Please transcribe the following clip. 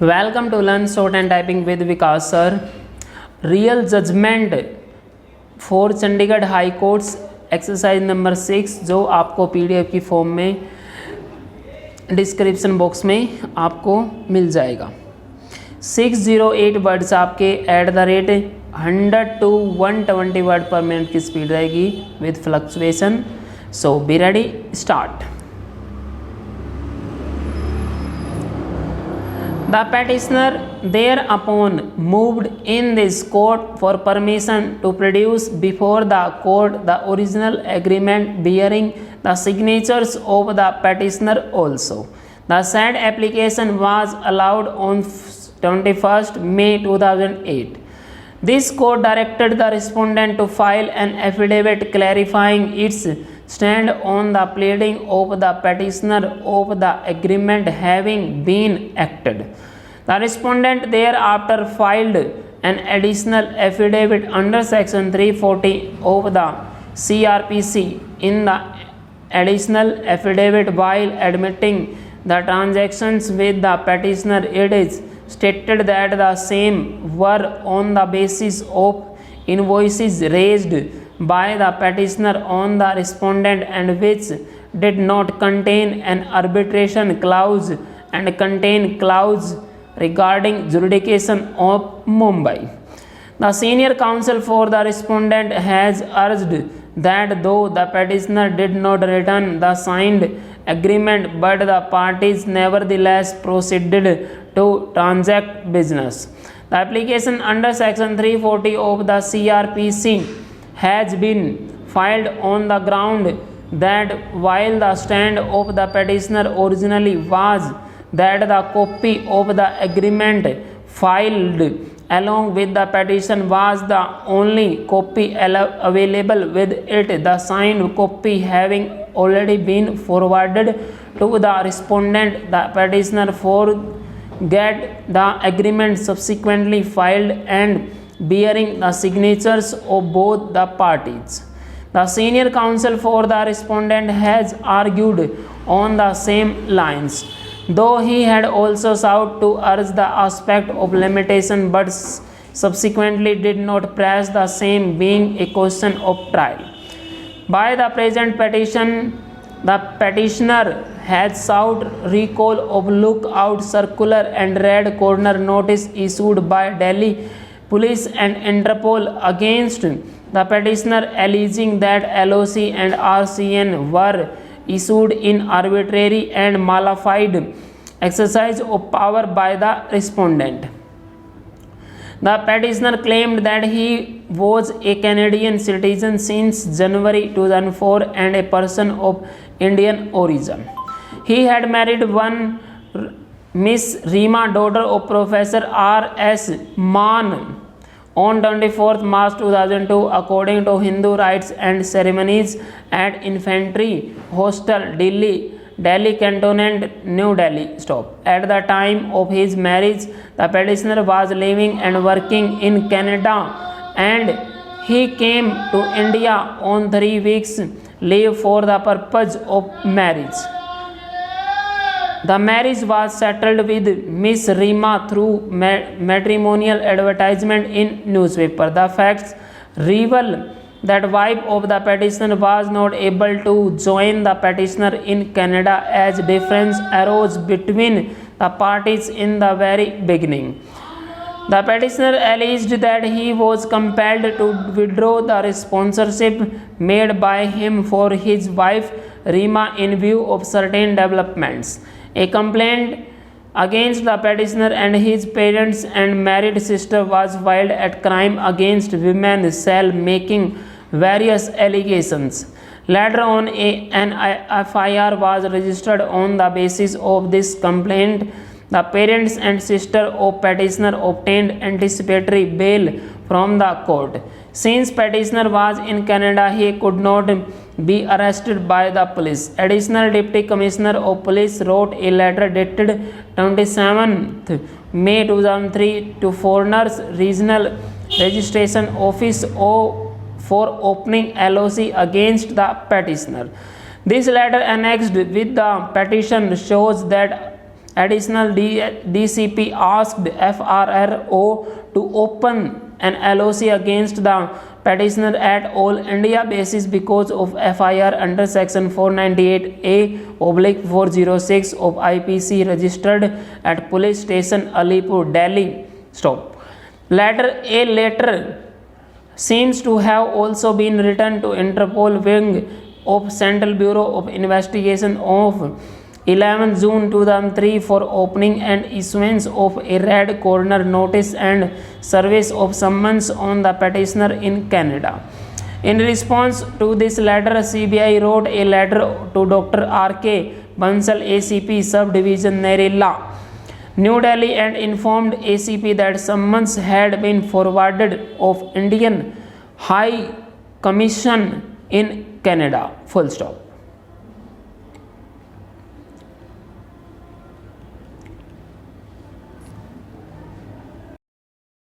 Welcome to Learn Short and Typing with Vikas sir. Real judgment for Chandigarh high courts exercise number 6 जो आपको PDF की form में description box में आपको मिल जाएगा। 608 वर्ड्स आपके @100 to 120 वर्ड पर मिनट की स्पीड रहेगी with fluctuation. So be ready, start. The petitioner thereupon moved in this court for permission to produce before the court the original agreement bearing the signatures of the petitioner also. The said application was allowed on 21st May 2008. This court directed the respondent to file an affidavit clarifying its stand on the pleading of the petitioner of the agreement having been acted. The respondent thereafter filed an additional affidavit under section 340 of the CRPC. In the additional affidavit, while admitting the transactions with the petitioner, it is stated that the same were on the basis of invoices raised by the petitioner on the respondent and which did not contain an arbitration clause and contain clause regarding jurisdiction of Mumbai. The senior counsel for the respondent has urged that though the petitioner did not return the signed agreement, but the parties nevertheless proceeded to transact business. The application under section 340 of the CRPC has been filed on the ground that while the stand of the petitioner originally was that the copy of the agreement filed along with the petition was the only copy available with it, the signed copy having already been forwarded to the respondent, the petitioner forget the agreement subsequently filed and bearing the signatures of both the parties. The senior counsel for the respondent has argued on the same lines, though he had also sought to urge the aspect of limitation but subsequently did not press the same, being a question of trial. By the present petition, the petitioner has sought recall of lookout circular and red corner notice issued by Delhi Police and Interpol against the petitioner, alleging that LOC and RCN were issued in arbitrary and malified exercise of power by the respondent. The petitioner claimed that he was a Canadian citizen since January 2004 and a person of Indian origin. He had married one Miss Reema, daughter of Professor R.S. Maan, on 24th March 2002, according to Hindu Rites and Ceremonies at Infantry Hostel, Delhi Cantonment, New Delhi. At the time of his marriage, the petitioner was living and working in Canada and he came to India on 3 weeks leave for the purpose of marriage. The marriage was settled with Miss Reema through matrimonial advertisement in newspaper. The facts reveal that wife of the petitioner was not able to join the petitioner in Canada as difference arose between the parties in the very beginning. The petitioner alleged that he was compelled to withdraw the sponsorship made by him for his wife Reema in view of certain developments. A complaint against the petitioner and his parents and married sister was filed at Crime Against Women Cell, making various allegations. Later on, an FIR was registered on the basis of this complaint. The parents and sister of petitioner obtained anticipatory bail from the court. Since petitioner was in Canada, he could not be arrested by the police. Additional Deputy Commissioner of Police wrote a letter dated 27th May 2003 to Foreigners Regional Registration Office for opening LOC against the petitioner. This letter annexed with the petition shows that Additional DCP asked FRRO to open an LOC against the petitioner at all India basis because of FIR under section 498A/406 of IPC registered at police station Alipur, Delhi. Stop. A letter seems to have also been written to Interpol wing of Central Bureau of Investigation of 11 June 2003 for opening and issuance of a red corner notice and service of summons on the petitioner in Canada. In response to this letter, CBI wrote a letter to Dr. R.K. Bansal, ACP Subdivision Narela, New Delhi, and informed ACP that summons had been forwarded of Indian High Commission in Canada. Full stop.